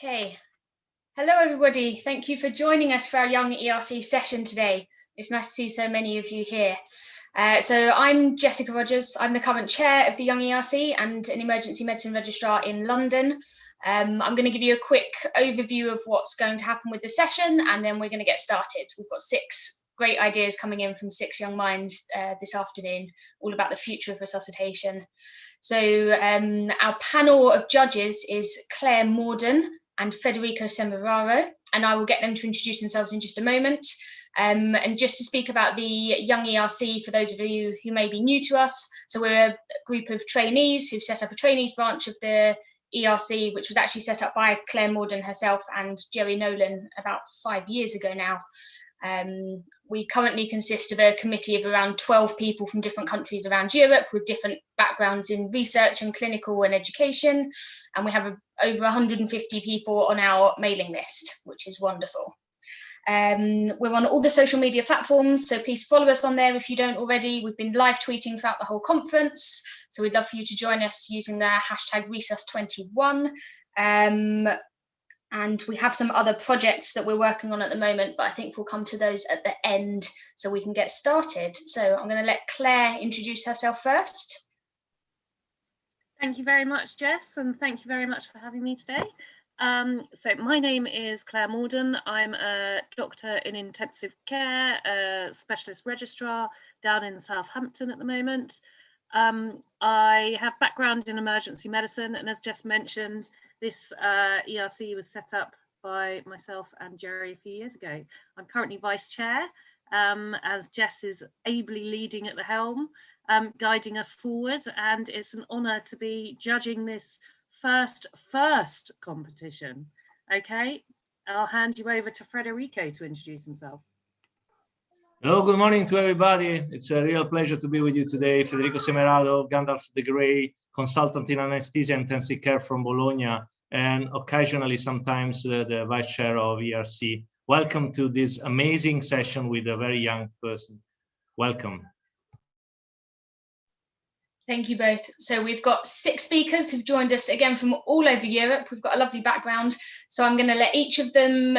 Okay. Hello, everybody. Thank you for joining us for our Young ERC session today. It's nice to see so many of you here. So I'm Jessica Rogers. I'm the current chair of the Young ERC and an emergency medicine registrar in London. I'm going to give you a quick overview of what's going to happen with the session, and then we're going to get started. We've got 6 great ideas coming in from 6 young minds this afternoon, all about the future of resuscitation. So our panel of judges is Claire Morden and Federico Semeraro, and I will get them to introduce themselves in just a moment. And just to speak about the Young ERC, for those of you who may be new to us, so we're a group of trainees who've set up a trainees branch of the ERC, which was actually set up by Claire Morden herself and Jerry Nolan about 5 years ago now. We currently consist of a committee of around 12 people from different countries around Europe with different backgrounds in research and clinical and education, and we have over 150 people on our mailing list, which is wonderful. We're on all the social media platforms, so please follow us on there if you don't already. We've been live tweeting throughout the whole conference, so we'd love for you to join us using the hashtag Resus21. And we have some other projects that we're working on at the moment, but I think we'll come to those at the end so we can get started. So I'm going to let Claire introduce herself first. Thank you very much, Jess, and thank you very much for having me today. So my name is Claire Morden. I'm a doctor in intensive care, a specialist registrar down in Southampton at the moment. I have background in emergency medicine, and as Jess mentioned, this ERC was set up by myself and Jerry a few years ago. I'm currently vice chair, as Jess is ably leading at the helm, guiding us forward, and it's an honour to be judging this first competition. Okay, I'll hand you over to Federico to introduce himself. Hello, good morning to everybody. It's a real pleasure to be with you today. Federico Semeraro, Gandalf the Grey, consultant in anesthesia and intensive care from Bologna, and occasionally sometimes the vice chair of ERC. Welcome to this amazing session with a very young person. Welcome. Thank you both. So we've got 6 speakers who've joined us again from all over Europe. We've got a lovely background. So I'm going to let each of them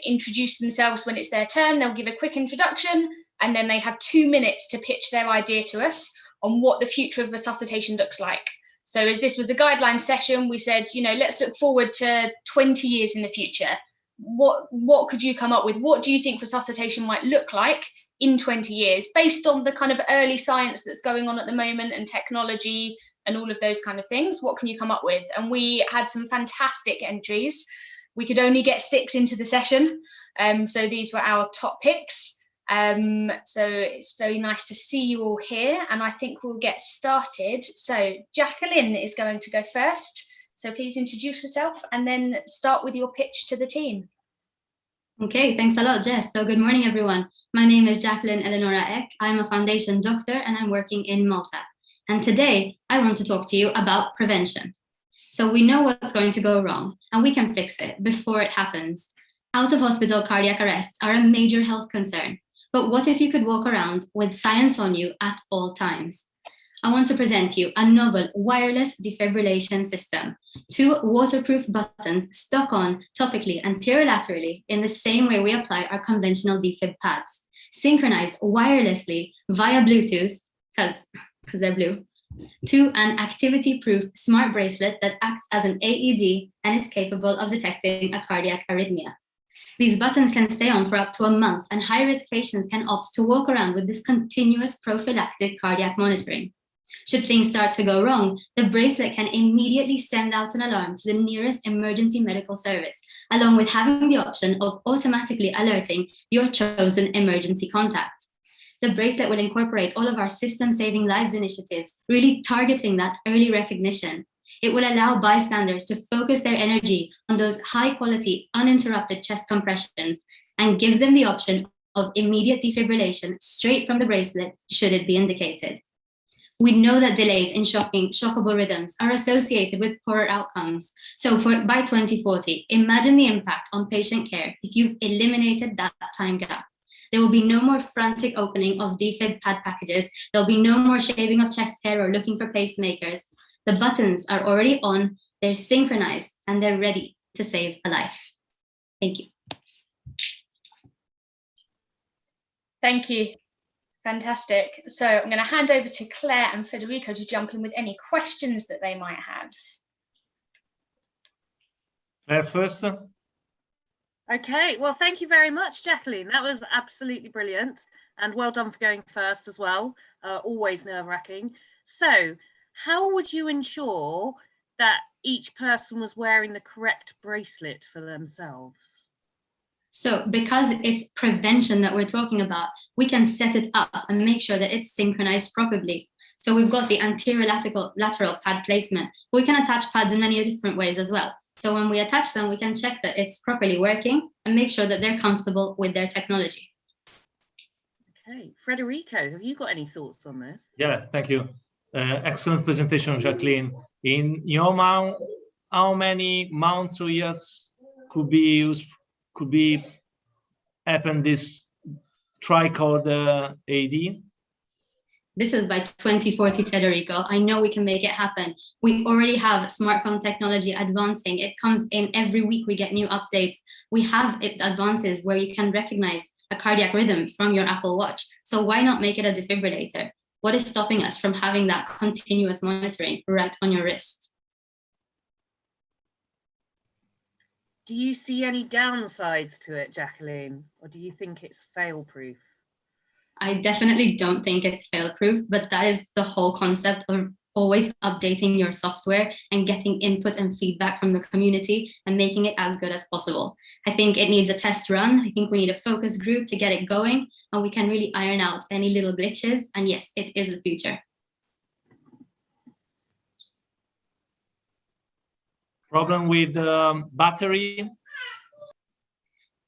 introduce themselves when it's their turn. They'll give a quick introduction, and then they have 2 minutes to pitch their idea to us on what the future of resuscitation looks like. So as this was a guideline session, we said, you know, let's look forward to 20 years in the future. What could you come up with? What do you think resuscitation might look like in 20 years, based on the kind of early science that's going on at the moment and technology and all of those kind of things? What can you come up with? And we had some fantastic entries. We could only get 6 into the session, so these were our top picks. So it's very nice to see you all here, and I think we'll get started. So Jacqueline is going to go first, so please introduce yourself and then start with your pitch to the team. Okay, thanks a lot, Jess. So good morning, everyone. My name is Jacqueline Eleonora Eck. I'm a foundation doctor and I'm working in Malta. And today I want to talk to you about prevention. So we know what's going to go wrong and we can fix it before it happens. Out of hospital cardiac arrests are a major health concern. But what if you could walk around with science on you at all times? I want to present to you a novel wireless defibrillation system. 2 waterproof buttons stuck on topically anterolaterally in the same way we apply our conventional defib pads, synchronized wirelessly via Bluetooth, because they're blue, to an activity-proof smart bracelet that acts as an AED and is capable of detecting a cardiac arrhythmia. These buttons can stay on for up to a month, and high-risk patients can opt to walk around with this continuous prophylactic cardiac monitoring. Should things start to go wrong, the bracelet can immediately send out an alarm to the nearest emergency medical service, along with having the option of automatically alerting your chosen emergency contact. The bracelet will incorporate all of our System Saving Lives initiatives, really targeting that early recognition. It will allow bystanders to focus their energy on those high-quality, uninterrupted chest compressions and give them the option of immediate defibrillation straight from the bracelet, should it be indicated. We know that delays in shockable rhythms are associated with poorer outcomes. So by 2040, imagine the impact on patient care if you've eliminated that time gap. There will be no more frantic opening of defib pad packages. There'll be no more shaving of chest hair or looking for pacemakers. The buttons are already on, they're synchronized, and they're ready. to save a life. Thank you. Thank you. Fantastic. So I'm going to hand over to Claire and Federico to jump in with any questions that they might have. Claire first. Okay, well, thank you very much, Jacqueline. That was absolutely brilliant. And well done for going first as well. Always nerve-wracking. So how would you ensure that each person was wearing the correct bracelet for themselves? So because it's prevention that we're talking about, we can set it up and make sure that it's synchronized properly. So we've got the anterior lateral pad placement. We can attach pads in many different ways as well. So when we attach them, we can check that it's properly working and make sure that they're comfortable with their technology. Okay, Federico, have you got any thoughts on this? Yeah, thank you. Excellent presentation, Jacqueline. In your mount, how many mounts or years could be used, could be happen this tricord AED? This is by 2040, Federico. I know we can make it happen. We already have smartphone technology advancing. It comes in every week. We get new updates. We have advances where you can recognize a cardiac rhythm from your Apple Watch. So why not make it a defibrillator? What is stopping us from having that continuous monitoring right on your wrist? Do you see any downsides to it, Jacqueline, or do you think it's fail-proof? I definitely don't think it's fail-proof, but that is the whole concept of always updating your software and getting input and feedback from the community and making it as good as possible. I think it needs a test run. I think we need a focus group to get it going, and we can really iron out any little glitches. And yes, it is the future. Problem with the battery?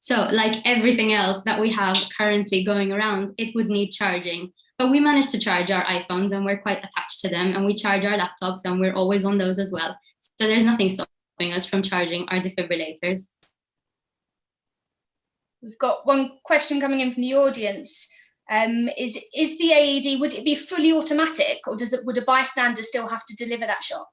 So like everything else that we have currently going around, it would need charging. But we managed to charge our iPhones and we're quite attached to them, and we charge our laptops and we're always on those as well. So there's nothing stopping us from charging our defibrillators. We've got one question coming in from the audience. Is the AED, would it be fully automatic, or would a bystander still have to deliver that shock?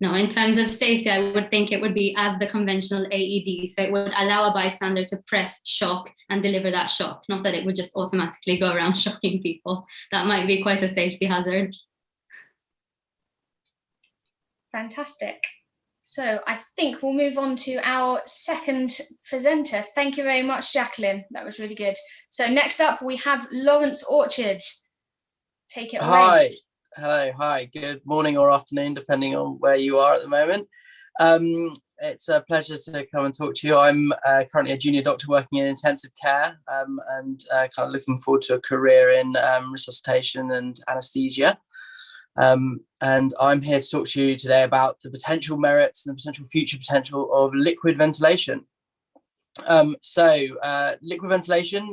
No, in terms of safety, I would think it would be as the conventional AED. So it would allow a bystander to press shock and deliver that shock, not that it would just automatically go around shocking people. That might be quite a safety hazard. Fantastic. So I think we'll move on to our second presenter. Thank you very much, Jacqueline. That was really good. So next up, we have Lawrence Orchard. Take it away. Hi. Hello, hi, good morning or afternoon, depending on where you are at the moment. It's a pleasure to come and talk to you. I'm currently a junior doctor working in intensive care and kind of looking forward to a career in resuscitation and anaesthesia. And I'm here to talk to you today about the potential merits and the potential future potential of liquid ventilation. Liquid ventilation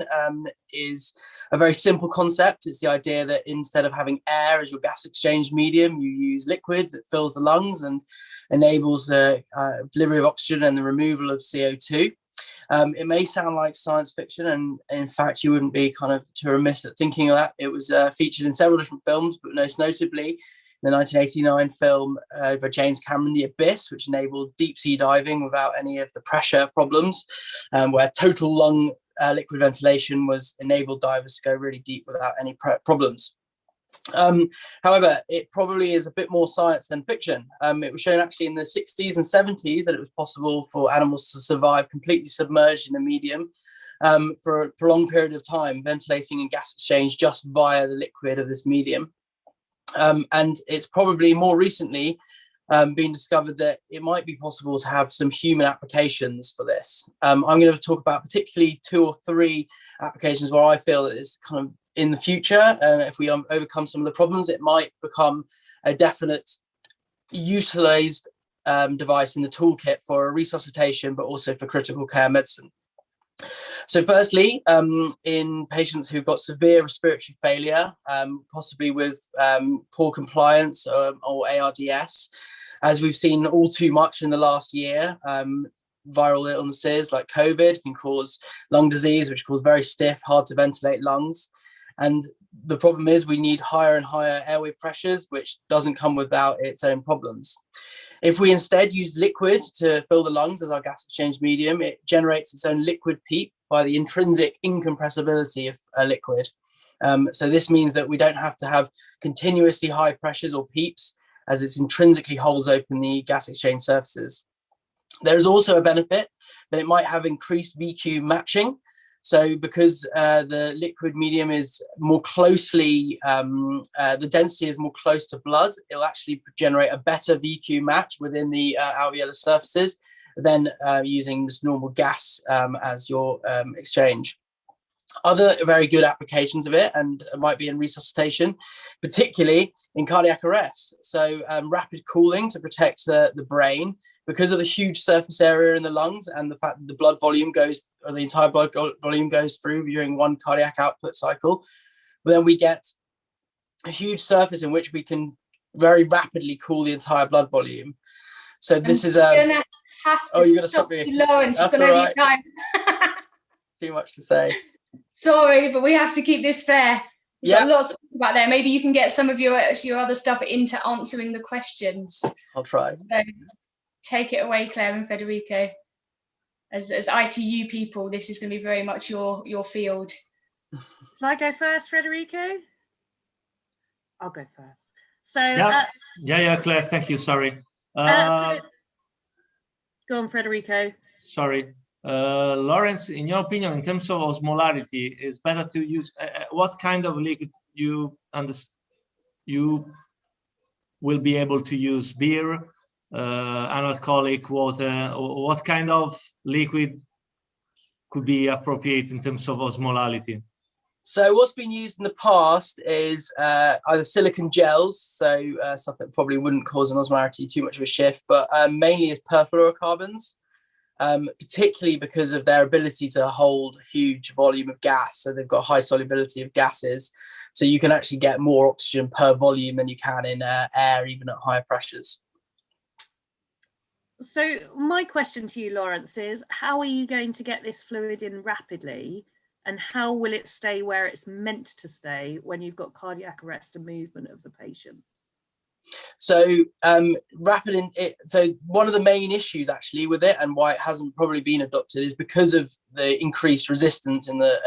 is a very simple concept. It's the idea that instead of having air as your gas exchange medium, you use liquid that fills the lungs and enables the delivery of oxygen and the removal of CO2. It may sound like science fiction, and in fact, you wouldn't be kind of too remiss at thinking of that. It was featured in several different films, but most notably the 1989 film by James Cameron, The Abyss, which enabled deep sea diving without any of the pressure problems, where total lung liquid ventilation was enabled divers to go really deep without any problems. However, it probably is a bit more science than fiction. It was shown actually in the 60s and 70s that it was possible for animals to survive completely submerged in a medium for a prolonged period of time, ventilating and gas exchange just via the liquid of this medium. And it's probably more recently been discovered that it might be possible to have some human applications for this. I'm going to talk about particularly 2 or 3 applications where I feel that it's kind of in the future. If we overcome some of the problems, it might become a definite utilized device in the toolkit for resuscitation, but also for critical care medicine. So firstly, in patients who've got severe respiratory failure, possibly with poor compliance or ARDS, as we've seen all too much in the last year, viral illnesses like COVID can cause lung disease, which cause very stiff, hard to ventilate lungs. And the problem is we need higher and higher airway pressures, which doesn't come without its own problems. If we instead use liquid to fill the lungs as our gas exchange medium, it generates its own liquid PEEP by the intrinsic incompressibility of a liquid. So this means that we don't have to have continuously high pressures or PEEPs, as it intrinsically holds open the gas exchange surfaces. There is also a benefit that it might have increased VQ matching. So because the liquid medium is more closely, the density is more close to blood, it'll actually generate a better VQ match within the alveolar surfaces than using this normal gas as your exchange. Other very good applications of it, and it might be in resuscitation, particularly in cardiac arrest. So rapid cooling to protect the brain, because of the huge surface area in the lungs and the fact that the blood volume goes, or the entire blood volume goes through during one cardiac output cycle. But then we get a huge surface in which we can very rapidly cool the entire blood volume. So this is a. Gonna have to stop you, Lawrence. It's gonna be time. Too much to say. Sorry, but we have to keep this fair. We've got lots to talk about there. Maybe you can get some of your other stuff into answering the questions. I'll try. So take it away, Claire and Federico. As ITU people, this is going to be very much your field. Shall I go first, Federico? I'll go first. So yeah, Claire. Thank you. Sorry. Go on, Federico. Sorry. Lawrence, in your opinion, in terms of osmolarity, is better to use what kind of liquid you will be able to use? Beer, non-alcoholic water, or what kind of liquid could be appropriate in terms of osmolality? So what's been used in the past is either silicone gels, so stuff that probably wouldn't cause an osmolarity too much of a shift, but mainly is perfluorocarbons. Particularly because of their ability to hold a huge volume of gas. So they've got high solubility of gases. So you can actually get more oxygen per volume than you can in air, even at higher pressures. So my question to you, Lawrence, is how are you going to get this fluid in rapidly, and how will it stay where it's meant to stay when you've got cardiac arrest and movement of the patient? So so one of the main issues actually with it, and why it hasn't probably been adopted, is because of the increased resistance in the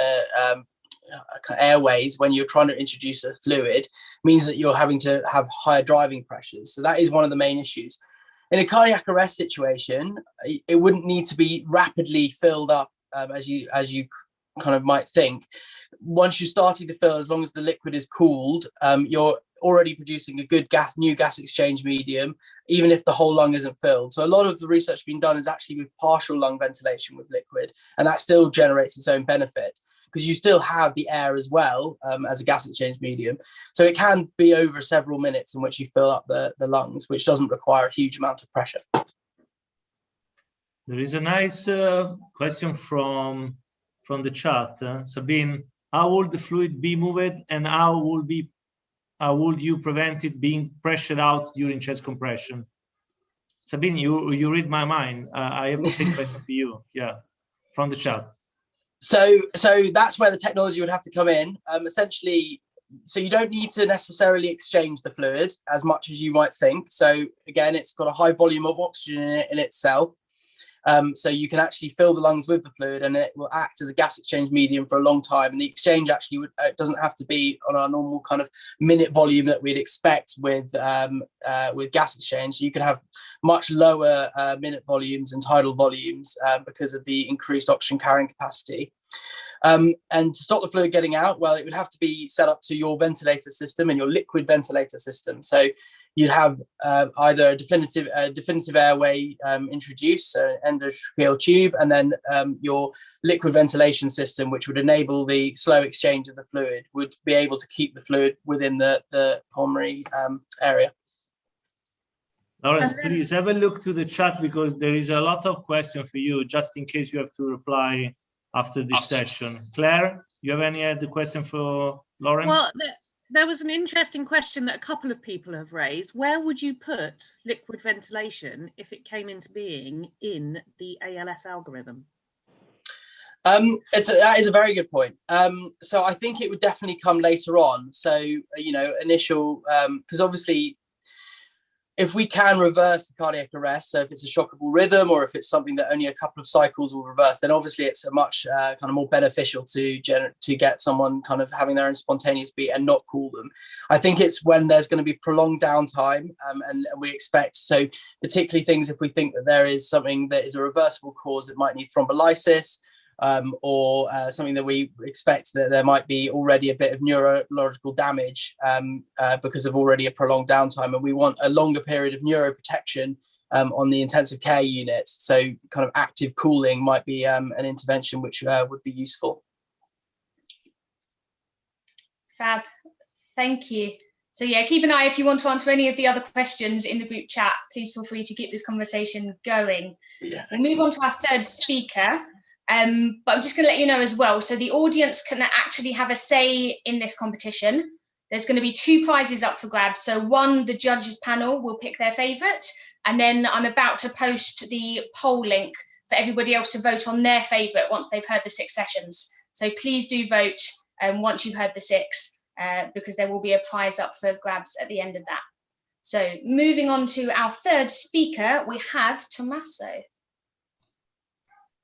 airways when you're trying to introduce a fluid, means that you're having to have higher driving pressures. So that is one of the main issues. In a cardiac arrest situation, it wouldn't need to be rapidly filled up as you kind of might think. Once you're starting to fill, as long as the liquid is cooled, you're already producing a good new gas exchange medium, even if the whole lung isn't filled. So a lot of the research being done is actually with partial lung ventilation with liquid, and that still generates its own benefit because you still have the air as well as a gas exchange medium. So it can be over several minutes in which you fill up the lungs, which doesn't require a huge amount of pressure. There is a nice question from the chat. Sabine, how would the fluid be moved, and how would you prevent it being pressured out during chest compression? Sabine, you read my mind. I have the same question for you. Yeah, from the chat. So that's where the technology would have to come in. Essentially, so you don't need to necessarily exchange the fluid as much as you might think. So again, it's got a high volume of oxygen in itself. So you can actually fill the lungs with the fluid, and it will act as a gas exchange medium for a long time. And the exchange actually doesn't have to be on our normal kind of minute volume that we'd expect with gas exchange. So you can have much lower minute volumes and tidal volumes because of the increased oxygen carrying capacity. And to stop the fluid getting out, well, it would have to be set up to your ventilator system and your liquid ventilator system. So you'd have either a definitive airway introduced, so an endotracheal tube, and then your liquid ventilation system, which would enable the slow exchange of the fluid, would be able to keep the fluid within the pulmonary area. Lawrence, please have a look to the chat, because there is a lot of questions for you, just in case you have to reply after this session. Claire, you have any other question for Lawrence? Well, there was an interesting question that a couple of people have raised. Where would you put liquid ventilation if it came into being in the ALS algorithm? That is a very good point. So I think it would definitely come later on. So, initial, because obviously if we can reverse the cardiac arrest, so if it's a shockable rhythm or if it's something that only a couple of cycles will reverse, then obviously it's a much kind of more beneficial to get someone kind of having their own spontaneous beat and not call them. I think it's when there's going to be prolonged downtime and we expect, so particularly things if we think that there is something that is a reversible cause that might need thrombolysis, or something that we expect that there might be already a bit of neurological damage because of already a prolonged downtime, and we want a longer period of neuroprotection on the intensive care unit. So kind of active cooling might be an intervention which would be useful. Fab, thank you. So yeah, keep an eye if you want to answer any of the other questions in the group chat. Please feel free to keep this conversation going. Yeah. We'll move on to our third speaker. But I'm just going to let you know as well, so the audience can actually have a say in this competition. There's going to be 2 prizes up for grabs. So one, the judges panel will pick their favourite, and then I'm about to post the poll link for everybody else to vote on their favourite once they've heard the 6 sessions. So please do vote once you've heard the 6, because there will be a prize up for grabs at the end of that. So moving on to our third speaker, we have Tommaso.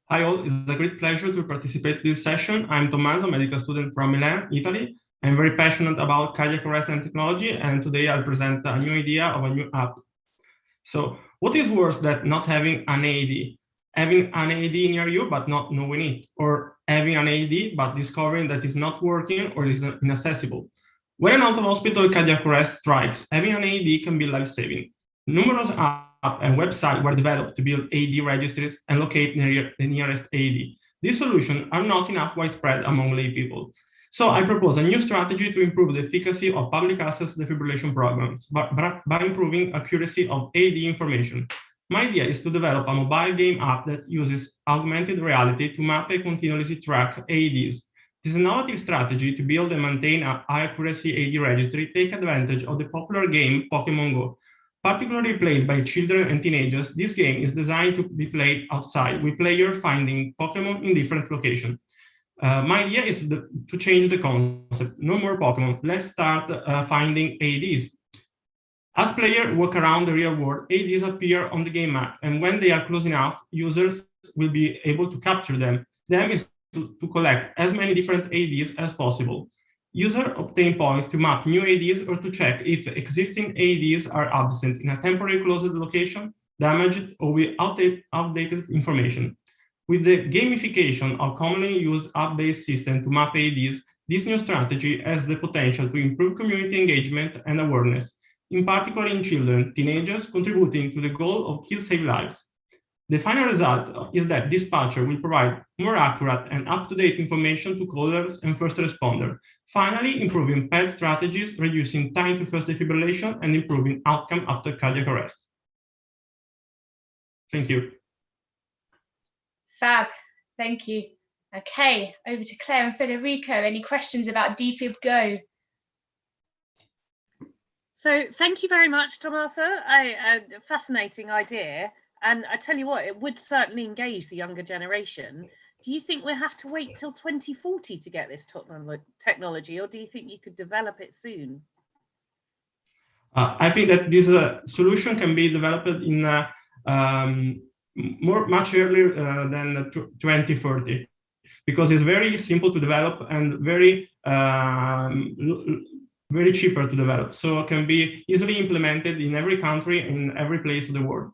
Hi all, it's a great pleasure to participate in this session. I'm Tommaso, medical student from Milan, Italy. I'm very passionate about cardiac arrest and technology, and today I'll present a new idea of a new app. So what is worse than not having an AED? Having an AED near you but not knowing it, or having an AED but discovering that it's not working or is inaccessible. When an out-of-hospital cardiac arrest strikes, having an AED can be life-saving. Numerous apps and websites were developed to build AED registries and locate the nearest AED. These solutions are not enough widespread among lay people. So I propose a new strategy to improve the efficacy of public access defibrillation programs by improving accuracy of AED information. My idea is to develop a mobile game app that uses augmented reality to map and continuously track AEDs. This innovative strategy to build and maintain a high-accuracy AED registry takes advantage of the popular game Pokemon Go. Particularly played by children and teenagers, this game is designed to be played outside, with players finding Pokemon in different locations. My idea is to change the concept. No more Pokemon. Let's start finding AEDs. As players walk around the real world, AEDs appear on the game map, and when they are close enough, users will be able to capture them. Them is to collect as many different AEDs as possible. Users obtain points to map new AEDs or to check if existing AEDs are absent in a temporary closed location, damaged, or with outdated information. With the gamification of commonly used app-based system to map AEDs, this new strategy has the potential to improve community engagement and awareness, in particular in children, teenagers, contributing to the goal of Kill Save Lives. The final result is that dispatcher will provide more accurate and up-to-date information to callers and first responders, finally improving PED strategies, reducing time to first defibrillation, and improving outcome after cardiac arrest. Thank you. Fab, thank you. Okay, over to Claire and Federico. Any questions about Defib Go? So thank you very much, Tommaso. A fascinating idea. And I tell you what, it would certainly engage the younger generation. Do you think we'll have to wait till 2040 to get this technology, or do you think you could develop it soon? I think that this solution can be developed in much earlier than 2030, because it's very simple to develop and very cheaper to develop. So it can be easily implemented in every country, in every place of the world.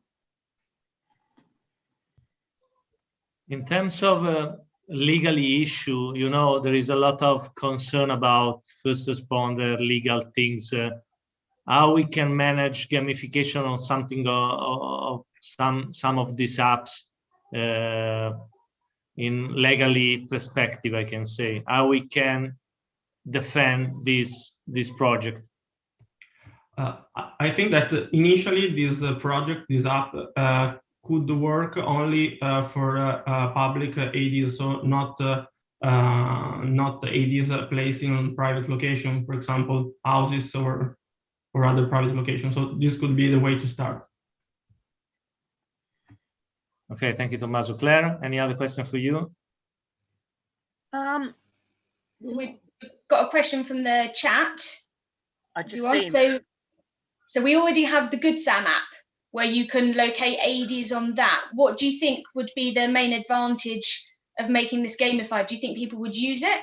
In terms of legal issue, you know, there is a lot of concern about first responder legal things, how we can manage gamification on something of some of these apps in legally perspective, I can say, how we can defend this project. I think that initially this project, this app, could work only for public AEDs, so not AEDs placed in private location, for example, houses or other private locations. So this could be the way to start. Okay, thank you, Tommaso. Claire, any other question for you? So we've got a question from the chat. I just see. So So we already have the Good Sam app where you can locate AEDs on that. What do you think would be the main advantage of making this gamified? Do you think people would use it?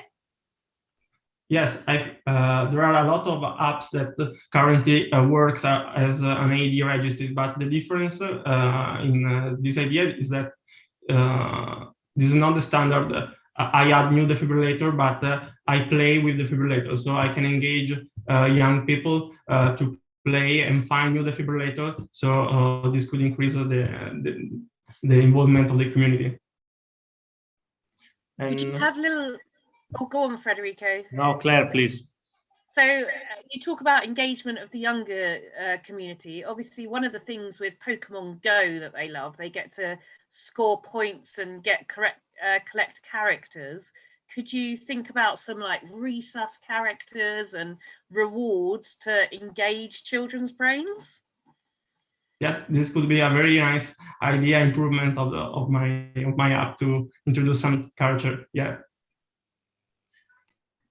Yes, there are a lot of apps that currently works as an AED registry, but the difference in this idea is that this is not the standard. I add new defibrillator, but I play with defibrillator, so I can engage young people to play and find new defibrillator. So this could increase the involvement of the community. Could you have little? Oh, go on, Federico. No, Claire, please. So you talk about engagement of the younger community. Obviously, one of the things with Pokemon Go that they love, they get to score points and get collect characters. Could you think about some like resus characters and rewards to engage children's brains? Yes, this could be a very nice idea, improvement of my app to introduce some character. Yeah.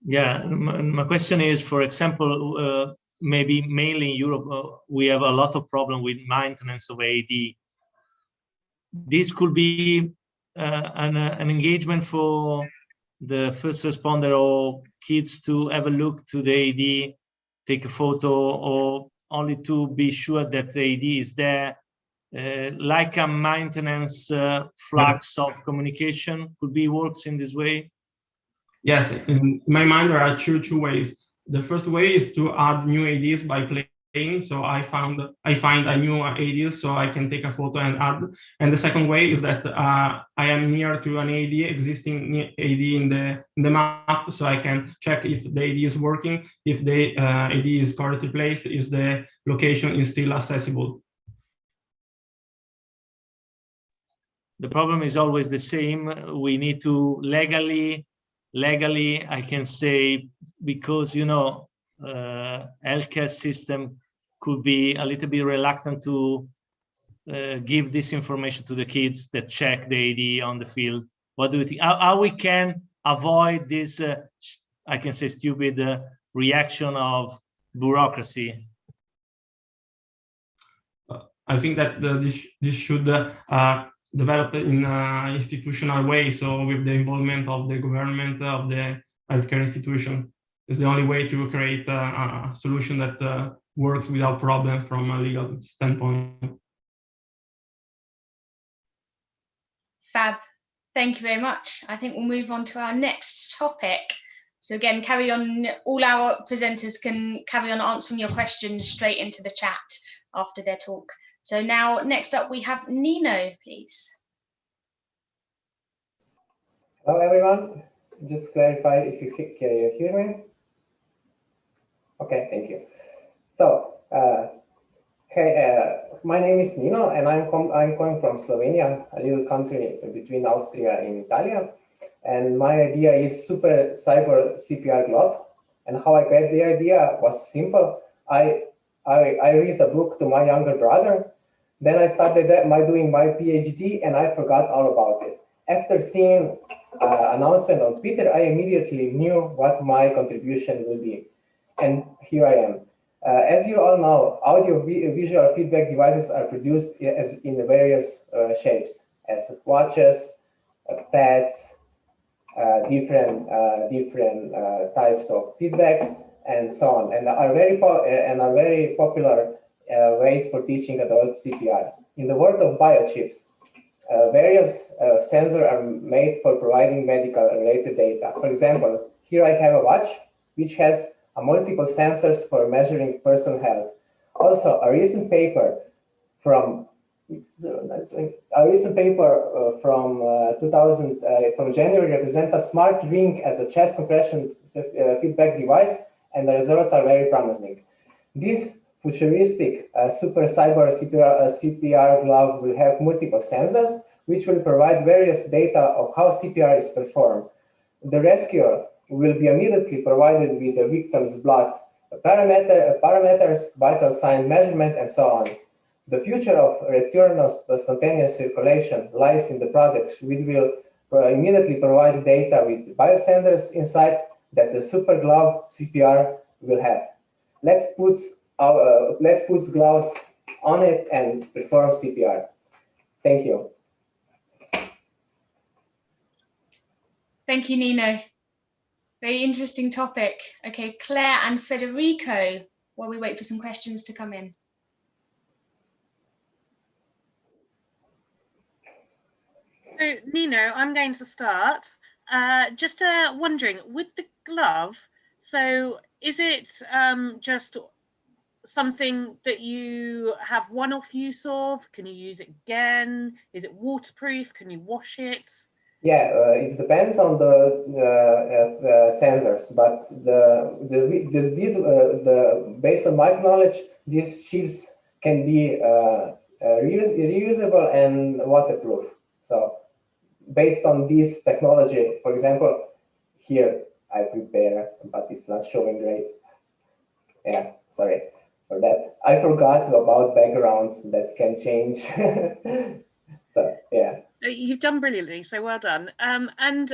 Yeah, my question is, for example, maybe mainly in Europe, we have a lot of problem with maintenance of AED. This could be an engagement for the first responder or kids to have a look to the AED, take a photo, or only to be sure that the AED is there, like a maintenance flux of communication could be works in this way. Yes, in my mind, there are two ways. The first way is to add new AEDs by playing. So I find a new AED, so I can take a photo and add. And the second way is that I am near to an AED, existing AED in the map, so I can check if the AED is working, if the AED is correctly placed, if the location is still accessible. The problem is always the same. We need to legally, I can say, because, you know, healthcare system could be a little bit reluctant to give this information to the kids that check the AED on the field. What do you think? How we can avoid this, I can say, stupid reaction of bureaucracy? I think that this should develop in an institutional way, so with the involvement of the government, of the healthcare institution. Is the only way to create a solution that works without problem from a legal standpoint. Fab. Thank you very much. I think we'll move on to our next topic. So again, carry on. All our presenters can carry on answering your questions straight into the chat after their talk. So now, next up, we have Nino, please. Hello, everyone. Just clarify if you hear me. Okay, thank you. So, my name is Nino, and I'm coming from Slovenia, a little country between Austria and Italy. And my idea is super cyber CPR glove. And how I got the idea was simple. I read a book to my younger brother. Then I started doing my PhD, and I forgot all about it. After seeing announcement on Twitter, I immediately knew what my contribution will be. And here I am. As you all know, audio-visual feedback devices are produced in the various shapes, as watches, pads, different types of feedbacks, and so on, and are very popular ways for teaching adult CPR. In the world of biochips, various sensors are made for providing medical-related data. For example, here I have a watch which has multiple sensors for measuring person health. Also, a recent paper from January represents a smart ring as a chest compression feedback device, and the results are very promising. This futuristic super cyber CPR glove will have multiple sensors, which will provide various data of how CPR is performed. The rescuer will be immediately provided with the victim's blood parameters, vital sign measurement, and so on. The future of return of spontaneous circulation lies in the products, which will immediately provide data with biosensors inside that the super glove CPR will have. Let's put let's put gloves on it and perform CPR. Thank you. Thank you, Nino. Very interesting topic. Okay, Claire and Federico, while we wait for some questions to come in. So, Nino, I'm going to start. Just wondering, with the glove, so is it just something that you have one-off use of? Can you use it again? Is it waterproof? Can you wash it? Yeah, it depends on the sensors, but based on my knowledge, these chips can be reusable and waterproof. So based on this technology, for example, here I prepare, but it's not showing great. Yeah, sorry for that. I forgot about background that can change. So yeah. You've done brilliantly, so well done. And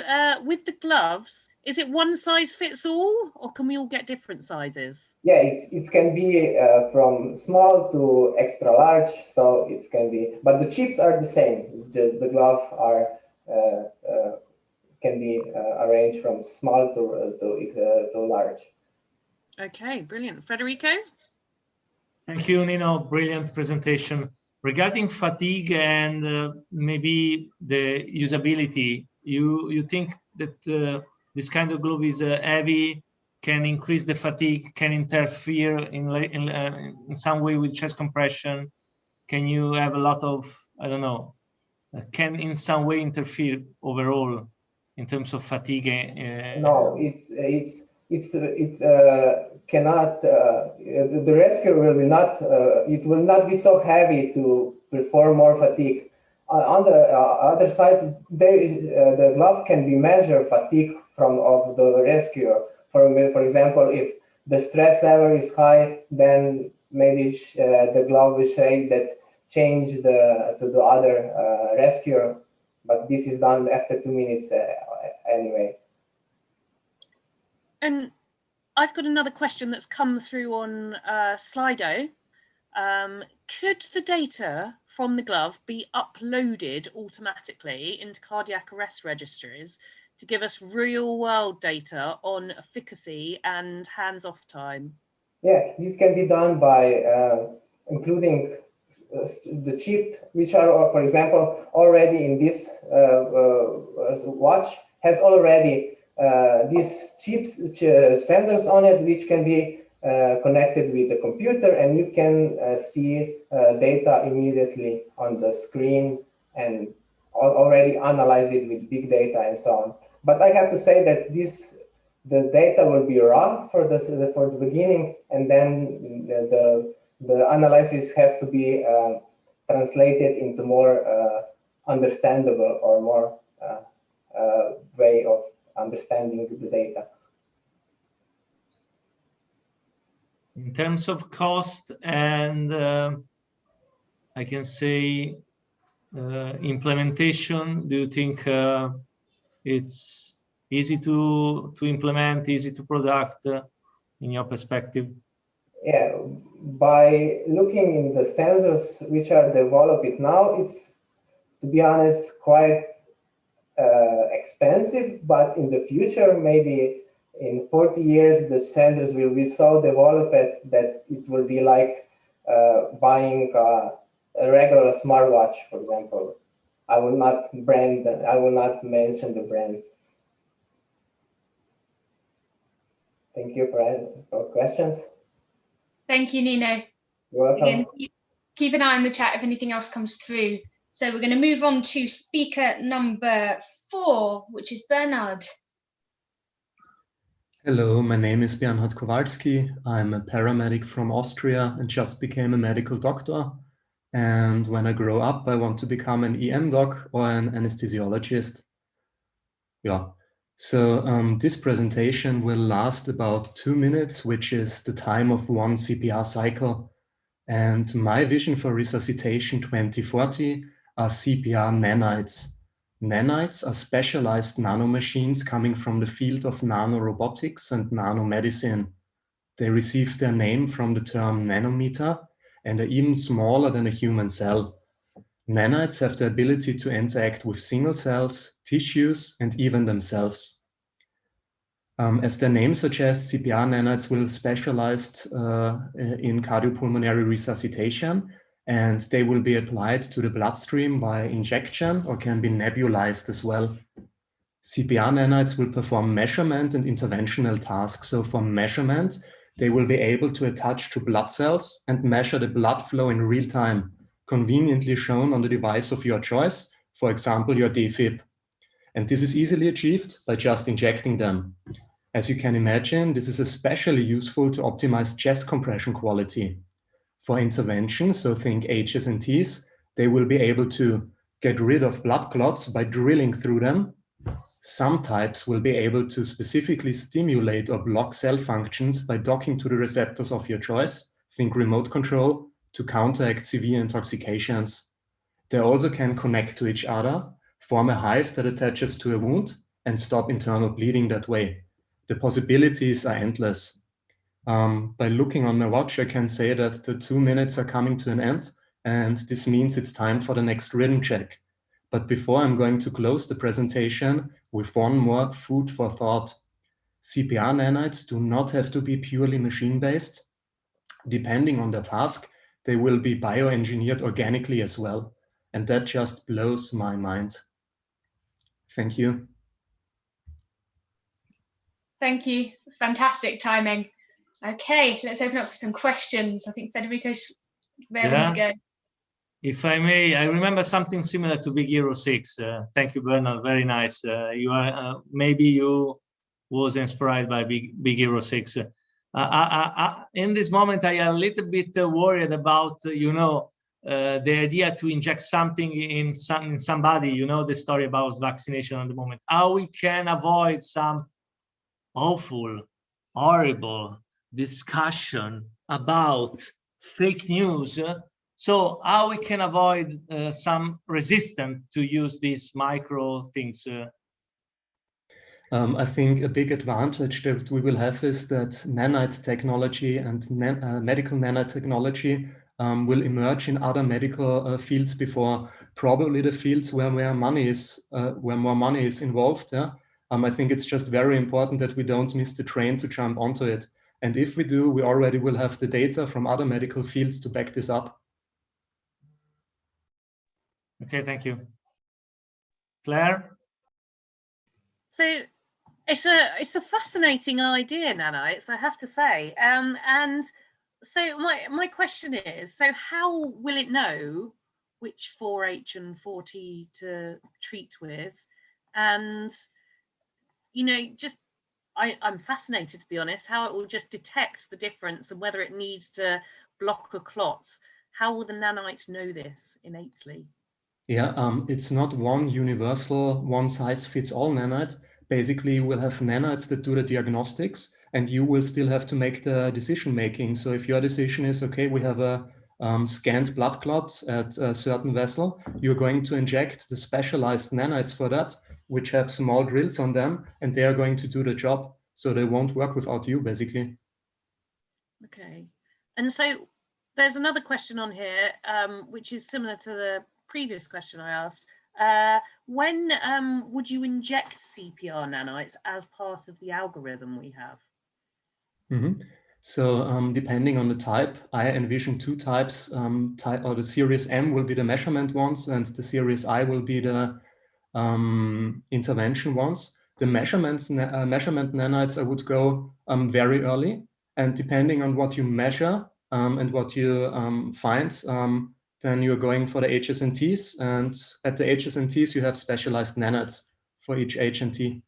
with the gloves, is it one size fits all, or can we all get different sizes? Yeah, it can be from small to extra large, so it can be, but the chips are the same. The glove are can be arranged from small to large. Okay, brilliant. Federico? Thank you, Nino. Brilliant presentation. Regarding fatigue and maybe the usability, you think that this kind of glove is heavy, can increase the fatigue, can interfere in some way with chest compression? Can you have a lot of, I don't know, can in some way interfere overall in terms of fatigue? No, it cannot. The rescue will not. It will not be so heavy to perform more fatigue. On the other side, the glove can be measure fatigue of the rescuer. For example, if the stress level is high, then maybe the glove will say that change to the other rescuer. But this is done after 2 minutes anyway. And I've got another question that's come through on Slido. Could the data from the glove be uploaded automatically into cardiac arrest registries to give us real world data on efficacy and hands-off time? Yeah, this can be done by including the chip, which are, for example, already in this watch has already these chips, sensors on it, which can be connected with the computer, and you can see data immediately on the screen and already analyze it with big data and so on. But I have to say that the data will be raw for the beginning, and then the analysis have to be translated into more understandable or more way of understanding the data. In terms of cost and I can say implementation, do you think it's easy to implement, easy to product in your perspective? Yeah, by looking in the sensors which are developed now, it's, to be honest, quite expensive, but in the future, maybe in 40 years, the sensors will be so developed that it will be like buying a regular smartwatch, for example. I will not mention the brands. Thank you for questions. Thank you, Nino. You're welcome. Again, keep an eye on the chat if anything else comes through. So we're going to move on to speaker number 4, which is Bernard. Hello, my name is Bernhard Kowalski. I'm a paramedic from Austria and just became a medical doctor. And when I grow up, I want to become an EM doc or an anesthesiologist. Yeah, so this presentation will last about 2 minutes, which is the time of one CPR cycle. And my vision for Resuscitation 2040 are CPR nanites. Nanites are specialized nanomachines coming from the field of nanorobotics and nanomedicine. They receive their name from the term nanometer and are even smaller than a human cell. Nanites have the ability to interact with single cells, tissues, and even themselves. As their name suggests, CPR nanites will specialize in cardiopulmonary resuscitation, and they will be applied to the bloodstream by injection or can be nebulized as well. CPR nanites will perform measurement and interventional tasks. So for measurement, they will be able to attach to blood cells and measure the blood flow in real time, conveniently shown on the device of your choice, for example, your defib. And this is easily achieved by just injecting them. As you can imagine, this is especially useful to optimize chest compression quality. For intervention, so think HSNTs, they will be able to get rid of blood clots by drilling through them. Some types will be able to specifically stimulate or block cell functions by docking to the receptors of your choice, think remote control, to counteract severe intoxications. They also can connect to each other, form a hive that attaches to a wound, and stop internal bleeding that way. The possibilities are endless. By looking on my watch, I can say that the 2 minutes are coming to an end, and this means it's time for the next rhythm check. But before, I'm going to close the presentation with one more food for thought. CPR nanites do not have to be purely machine-based. Depending on the task, they will be bioengineered organically as well. And that just blows my mind. Thank you. Thank you. Fantastic timing. Okay, let's open up to some questions. I think Federico's raring to go. If I may, I remember something similar to Big Hero 6. Thank you, Bernard. Very nice. You are maybe you was inspired by Big Hero 6. In this moment, I am a little bit worried about the idea to inject something in somebody. You know the story about vaccination at the moment. How we can avoid some awful, horrible discussion about fake news. So how we can avoid some resistance to use these micro things? I think a big advantage that we will have is that nanite technology and medical nanotechnology will emerge in other medical fields before probably the fields where more money is involved. Yeah? I think it's just very important that we don't miss the train to jump onto it. And if we do, we already will have the data from other medical fields to back this up. Okay, thank you. Claire? So it's a fascinating idea, nanites, I have to say. And so my question is, so how will it know which 4H and 4T to treat with? And, I'm fascinated, to be honest, how it will just detect the difference and whether it needs to block a clot. How will the nanite know this innately? Yeah, it's not one universal, one-size-fits-all nanite. Basically, we'll have nanites that do the diagnostics, and you will still have to make the decision-making. So if your decision is, okay, we have a scanned blood clot at a certain vessel, you're going to inject the specialized nanites for that, which have small drills on them, and they are going to do the job. So they won't work without you, basically. Okay. And so there's another question on here, which is similar to the previous question I asked. When would you inject CPR nanites as part of the algorithm we have? Mm-hmm. So depending on the type, I envision two types. Or the series M will be the measurement ones, and the series I will be the intervention ones. The measurement nanites, I would go very early, and depending on what you measure and what you find, then you're going for the HSNTs, and at the HSNTs you have specialized nanites for each HNT.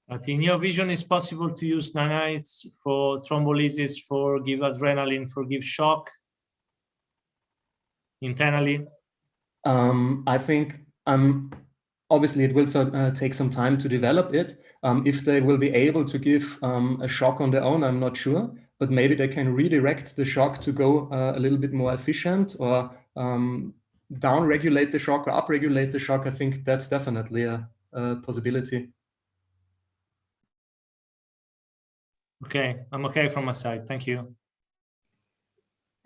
But in your vision, it's possible to use nanites for thrombolysis, for give adrenaline, for give shock internally? I think obviously it will take some time to develop it. If they will be able to give a shock on their own, I'm not sure, but maybe they can redirect the shock to go a little bit more efficient, or down-regulate the shock or up-regulate the shock. I think that's definitely a possibility. Okay, I'm okay from my side. Thank you.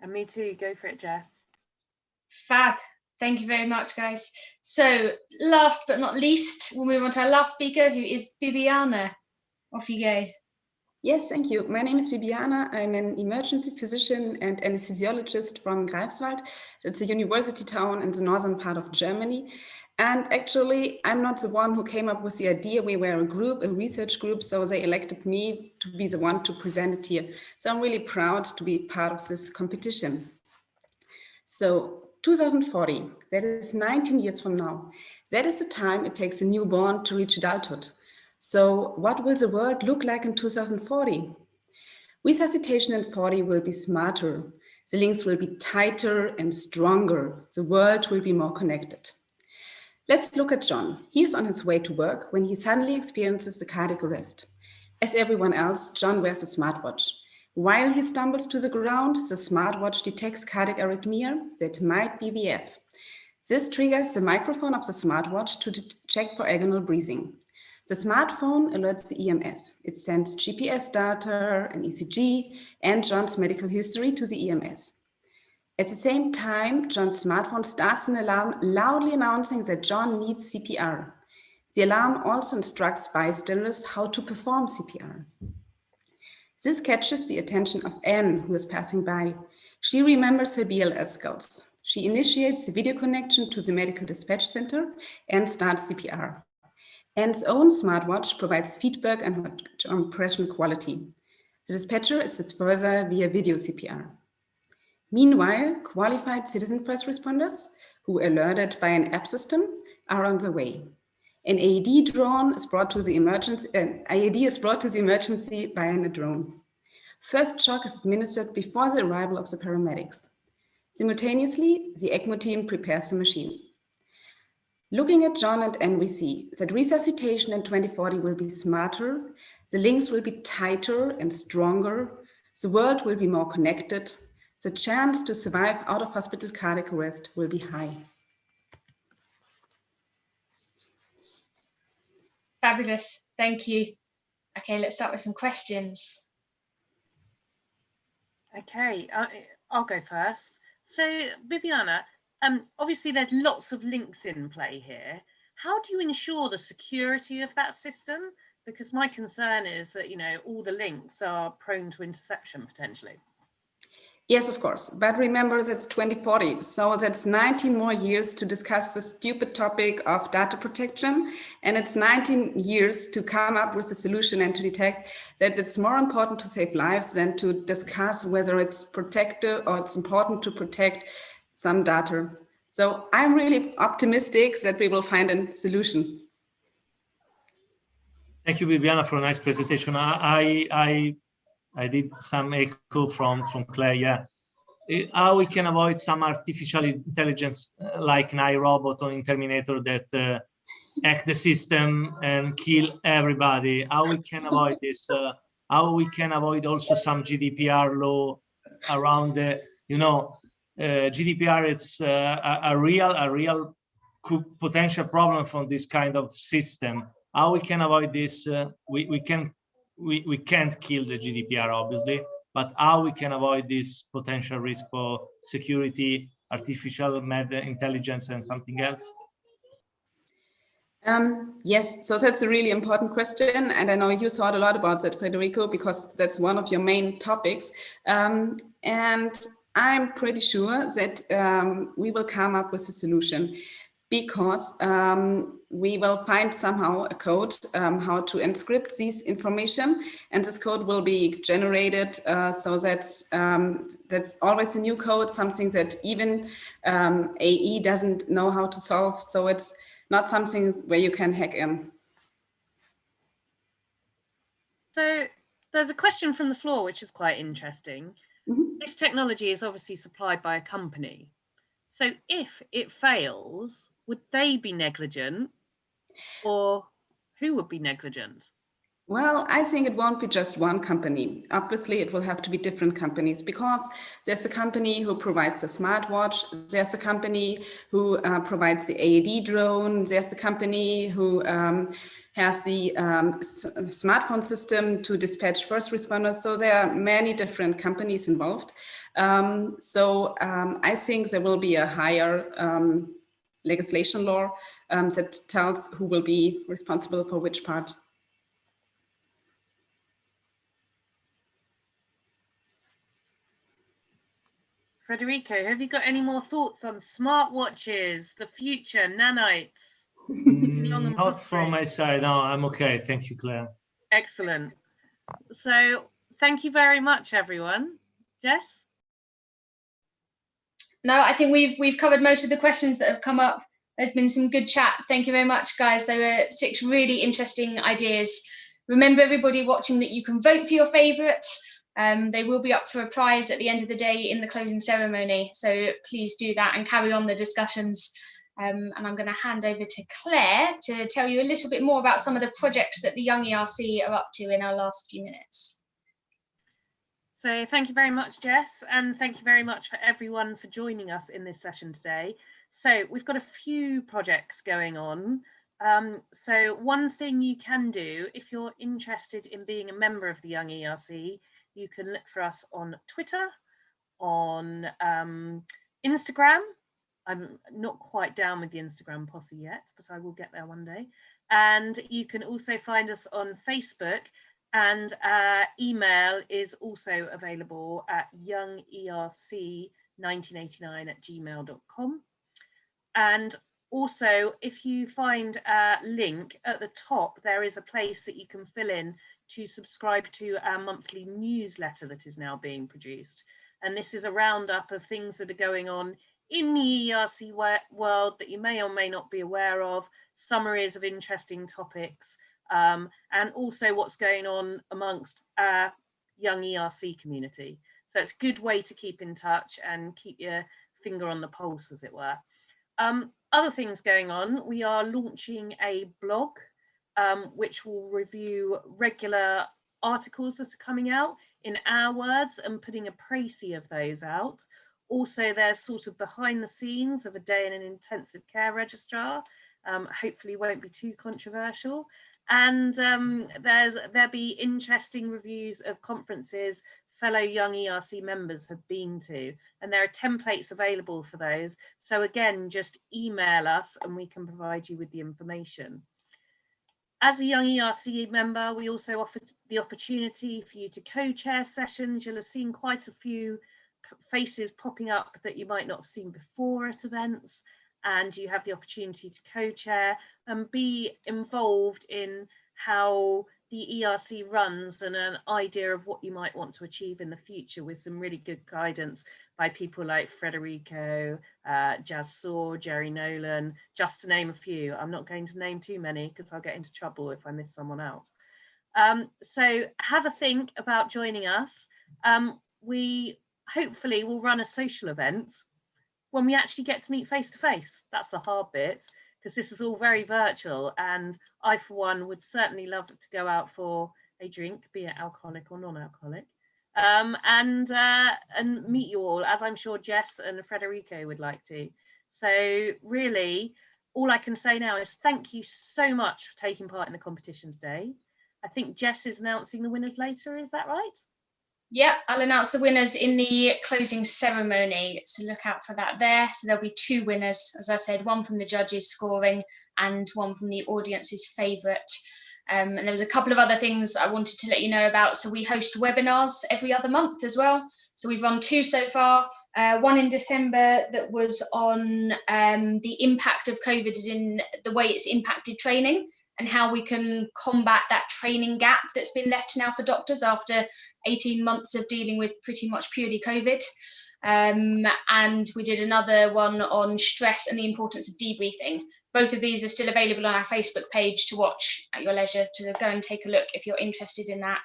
And me too. Go for it, Jess. Fab. Thank you very much, guys. So last but not least, we'll move on to our last speaker, who is Bibiana. Off you go. Yes, thank you. My name is Bibiana. I'm an emergency physician and anesthesiologist from Greifswald. It's a university town in the northern part of Germany. And actually, I'm not the one who came up with the idea. We were a group, a research group, so they elected me to be the one to present it here. So I'm really proud to be part of this competition. So 2040, that is 19 years from now. That is the time it takes a newborn to reach adulthood. So what will the world look like in 2040? Resuscitation in 40 will be smarter. The links will be tighter and stronger. The world will be more connected. Let's look at John. He is on his way to work when he suddenly experiences a cardiac arrest. As everyone else, John wears a smartwatch. While he stumbles to the ground, the smartwatch detects cardiac arrhythmia that might be BF. This triggers the microphone of the smartwatch to check for agonal breathing. The smartphone alerts the EMS. It sends GPS data, an ECG, and John's medical history to the EMS. At the same time, John's smartphone starts an alarm loudly announcing that John needs CPR. The alarm also instructs bystanders how to perform CPR. This catches the attention of Anne, who is passing by. She remembers her BLS skills. She initiates the video connection to the medical dispatch center and starts CPR. Anne's own smartwatch provides feedback on pressure quality. The dispatcher assists further via video CPR. Meanwhile, qualified citizen first responders, who are alerted by an app system, are on the way. An AED drone is brought to the emergency. IED is brought to the emergency by a drone. First shock is administered before the arrival of the paramedics. Simultaneously, the ECMO team prepares the machine. Looking at John and Anne, we see that resuscitation in 2040 will be smarter, the links will be tighter and stronger, the world will be more connected, the chance to survive out of hospital cardiac arrest will be high. Fabulous. Thank you. Okay, let's start with some questions. Okay, I'll go first. So, Bibiana, obviously there's lots of links in play here. How do you ensure the security of that system? Because my concern is that, you know, all the links are prone to interception potentially. Yes, of course. But remember, that's 2040. So that's 19 more years to discuss the stupid topic of data protection. And it's 19 years to come up with a solution and to detect that it's more important to save lives than to discuss whether it's protected or it's important to protect some data. So I'm really optimistic that we will find a solution. Thank you, Viviana, for a nice presentation. I did some echo from Claire. Yeah, how we can avoid some artificial intelligence like an iRobot or in Terminator that hack the system and kill everybody. How we can avoid this? How we can avoid also some GDPR law around the, you know, GDPR. It's a real potential problem from this kind of system. How we can avoid this? We can't kill the GDPR, obviously, but how we can avoid this potential risk for security, artificial intelligence, and something else? Yes, so that's a really important question. And I know you thought a lot about that, Federico, because that's one of your main topics. And I'm pretty sure that we will come up with a solution, because we will find somehow a code how to encrypt this information, and this code will be generated so that's always a new code, something that even AE doesn't know how to solve. So it's not something where you can hack in. So there's a question from the floor which is quite interesting. Mm-hmm. This technology is obviously supplied by a company. So if it fails, would they be negligent, or who would be negligent? Well, I think it won't be just one company. Obviously, it will have to be different companies, because there's the company who provides the smartwatch, there's the company who provides the AED drone, there's the company who has the smartphone system to dispatch first responders. So there are many different companies involved. I think there will be a higher legislation law that tells who will be responsible for which part. Federico, have you got any more thoughts on smartwatches, the future, nanites? Not from my side, no, I'm okay. Thank you, Claire. Excellent. So thank you very much, everyone. Jess? No, I think we've covered most of the questions that have come up. There's been some good chat. Thank you very much, guys. There were 6 really interesting ideas. Remember, everybody watching, that you can vote for your favourite. They will be up for a prize at the end of the day in the closing ceremony. So please do that and carry on the discussions. And I'm going to hand over to Claire to tell you a little bit more about some of the projects that the Young ERC are up to in our last few minutes. So thank you very much, Jess, and thank you very much for everyone for joining us in this session today. So we've got a few projects going on. So one thing you can do, if you're interested in being a member of the Young ERC, you can look for us on Twitter, on Instagram. I'm not quite down with the Instagram posse yet, but I will get there one day. And you can also find us on Facebook, and our email is also available at youngerc1989@gmail.com. And also, if you find a link at the top, there is a place that you can fill in to subscribe to our monthly newsletter that is now being produced. And this is a roundup of things that are going on in the ERC world that you may or may not be aware of, summaries of interesting topics, and also what's going on amongst our Young ERC community. So it's a good way to keep in touch and keep your finger on the pulse, as it were. Other things going on, we are launching a blog which will review regular articles that are coming out in our words and putting a précis of those out. Also, there's sort of behind the scenes of a day in an intensive care registrar. Hopefully won't be too controversial. And there'll be interesting reviews of conferences fellow Young ERC members have been to, and there are templates available for those. So again, just email us and we can provide you with the information. As a Young ERC member, we also offer the opportunity for you to co-chair sessions. You'll have seen quite a few faces popping up that you might not have seen before at events, and you have the opportunity to co-chair and be involved in how the ERC runs and an idea of what you might want to achieve in the future, with some really good guidance by people like Federico, Jazz Saw, Jerry Nolan, just to name a few. I'm not going to name too many because I'll get into trouble if I miss someone out. So have a think about joining us. We hopefully will run a social event when we actually get to meet face to face. That's the hard bit, because this is all very virtual, and I for one would certainly love to go out for a drink, be it alcoholic or non-alcoholic, and meet you all, as I'm sure Jess and Federico would like to. So really, all I can say now is thank you so much for taking part in the competition today. I think Jess is announcing the winners later, is that right? Yeah, I'll announce the winners in the closing ceremony, so look out for that there. So there'll be 2 winners, as I said, one from the judges scoring and one from the audience's favourite. And there was a couple of other things I wanted to let you know about. So we host webinars every other month as well. So we've run 2 so far, one in December that was on the impact of COVID as in the way it's impacted training and how we can combat that training gap that's been left now for doctors after 18 months of dealing with pretty much purely COVID. And we did another one on stress and the importance of debriefing. Both of these are still available on our Facebook page to watch at your leisure, to go and take a look if you're interested in that.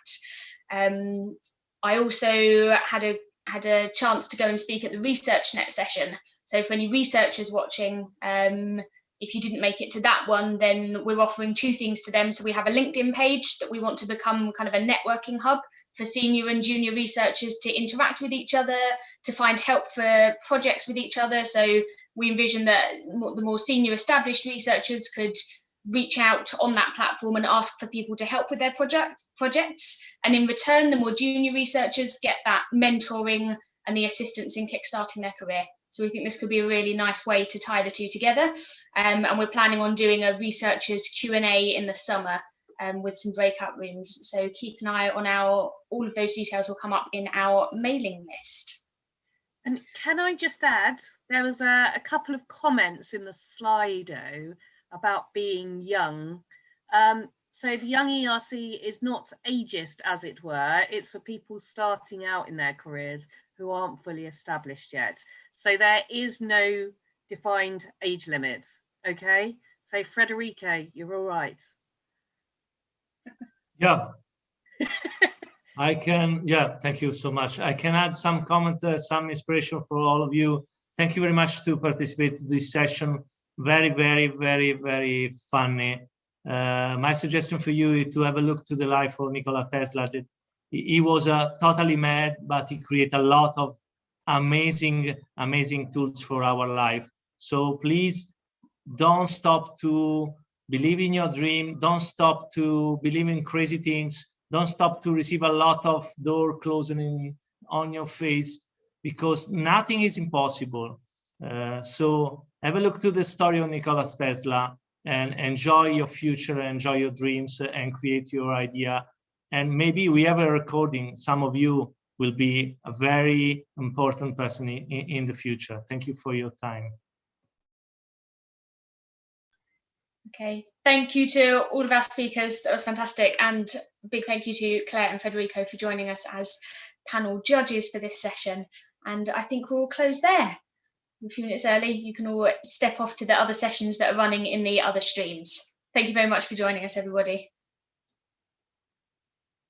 I also had a chance to go and speak at the ResearchNet session. So for any researchers watching, if you didn't make it to that one, then we're offering 2 things to them. So we have a LinkedIn page that we want to become kind of a networking hub for senior and junior researchers to interact with each other, to find help for projects with each other. So we envision that the more senior established researchers could reach out on that platform and ask for people to help with their projects. And in return, the more junior researchers get that mentoring and the assistance in kickstarting their career. So we think this could be a really nice way to tie the two together. And we're planning on doing a researchers Q&A in the summer with some breakout rooms. So keep an eye on all of those details will come up in our mailing list. And can I just add, there was a couple of comments in the Slido about being young. So the Young ERC is not ageist, as it were. It's for people starting out in their careers who aren't fully established yet. So there is no defined age limit, okay? So Frederico, you're all right. Yeah. I can, yeah, thank you so much. I can add some comment, some inspiration for all of you. Thank you very much to participate in this session. Very, very, very, very funny. My suggestion for you is to have a look to the life of Nikola Tesla. He was totally mad, but he created a lot of amazing, amazing tools for our life. So please don't stop to believe in your dream. Don't stop to believe in crazy things. Don't stop to receive a lot of door closing on your face, because nothing is impossible. So have a look to the story of Nikola Tesla and enjoy your future, enjoy your dreams, and create your idea. And maybe we have a recording. Some of you will be a very important person in the future. Thank you for your time. Okay, thank you to all of our speakers. That was fantastic. And a big thank you to Claire and Federico for joining us as panel judges for this session. And I think we'll close there. A few minutes early, you can all step off to the other sessions that are running in the other streams. Thank you very much for joining us, everybody.